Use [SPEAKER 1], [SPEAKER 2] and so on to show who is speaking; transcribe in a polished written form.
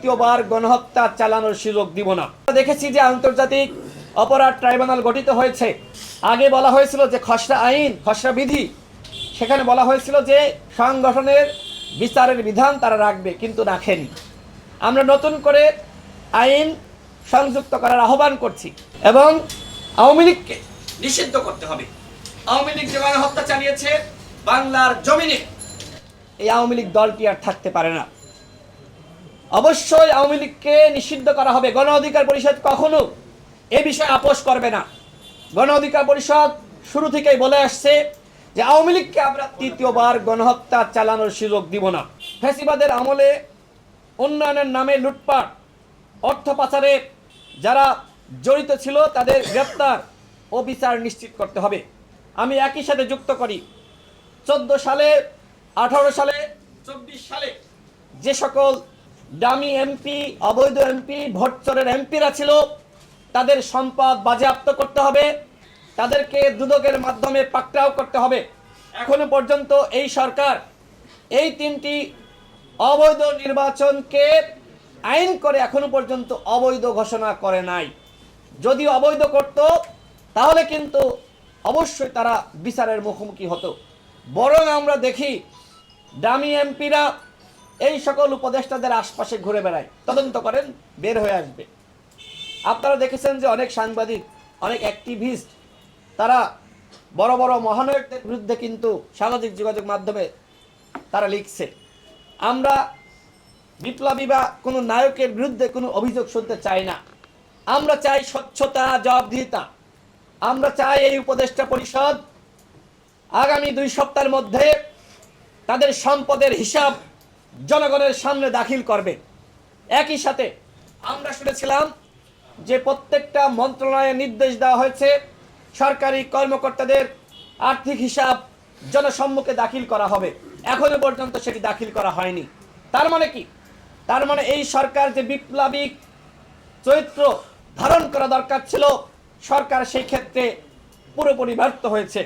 [SPEAKER 1] তৃতীয়বার গণহত্যা চালানোর সুযোগ দিব না। দেখেছি যে আন্তর্জাতিক অপরাধ ট্রাইব্যুনাল গঠিত হয়েছে। আগে বলা হয়েছিল যে খসড়া আইন, খসড়া বিধি, সেখানে বলা হয়েছিল যে সংগঠনের বিচারের বিধান তারা রাখবে, কিন্তু রাখেনি। আমরা নতুন করে আইন সংযুক্ত করার আহ্বান করছি এবং আওয়ামী লীগকে নিষিদ্ধ করতে হবে। আওয়ামী লীগ যে গণহত্যা চালিয়েছে বাংলার জমিনে, এই আওয়ামী লীগ দলটি আর থাকতে পারে না। অবশ্যই আওয়ামী লীগকে নিষিদ্ধ করা হবে। গণ অধিকার পরিষদ কখনো এ বিষয়ে আপোষ করবে না। গণ অধিকার পরিষদ শুরু থেকেই বলে আসছে যে আওয়ামী লীগকে আমরা তৃতীয়বার গণহত্যা চালানোর সুযোগ দিব না। ফ্যাসিবাদের আমলে উন্নয়নের নামে লুটপাট, অর্থ পাচারে যারা জড়িত ছিল তাদের গ্রেপ্তার ও বিচার নিশ্চিত করতে হবে। আমি একই সাথে যুক্ত করি 14 সালে, 18 সালে, 24 সালে যে সকল ডামি এমপি, অবৈধ এমপি, ভোটচোরের এমপিরা ছিল তাদের সম্পদ বাজেয়াপ্ত করতে হবে, তাদেরকে দুদকের মাধ্যমে পাকড়াও করতে হবে। এখনো পর্যন্ত এই সরকার এই 3টি অবৈধ নির্বাচনকে আইন করে এখনো পর্যন্ত অবৈধ ঘোষণা করে নাই। যদি অবৈধ করত তাহলে কিন্তু অবশ্যই তারা বিচারের মুখোমুখি হতো। বরং আমরা দেখি ডামি এমপিরা এই সকল উপদেষ্টাদের আশপাশে ঘুরে বেড়ায়, তদন্ত করেন, বের হয়ে আসবে। আপনারা দেখেছেন যে অনেক সাংবাদিক, অনেক অ্যাক্টিভিস্ট তারা বড় বড় মহানায়কদের বিরুদ্ধে কিন্তু সামাজিক যোগাযোগ মাধ্যমে তারা লিখছে। আমরা বিপ্লবী বা কোনো নায়কের বিরুদ্ধে কোনো অভিযোগ শুনতে চাই না। আমরা চাই স্বচ্ছতা, জবাবদিহিতা। আমরা চাই এই উপদেষ্টা পরিষদ আগামী 2 সপ্তাহের মধ্যে তাদের সম্পদের হিসাব জনগণের সামনে দাখিল করবে। একই সাথে আমরা শুনেছিলাম যে প্রত্যেকটা মন্ত্রণালয়ে নির্দেশ দেওয়া হয়েছে সরকারি কর্মকর্তাদের আর্থিক হিসাব জনসম্মুখে দাখিল করা হবে। এখনো পর্যন্ত সেটি দাখিল করা হয়নি। তার মানে কি? তার মানে এই সরকার যে বিপ্লবী চরিত্র ধারণ করা দরকার ছিল, সরকার সেই ক্ষেত্রে পুরোপুরি ব্যর্থ হয়েছে।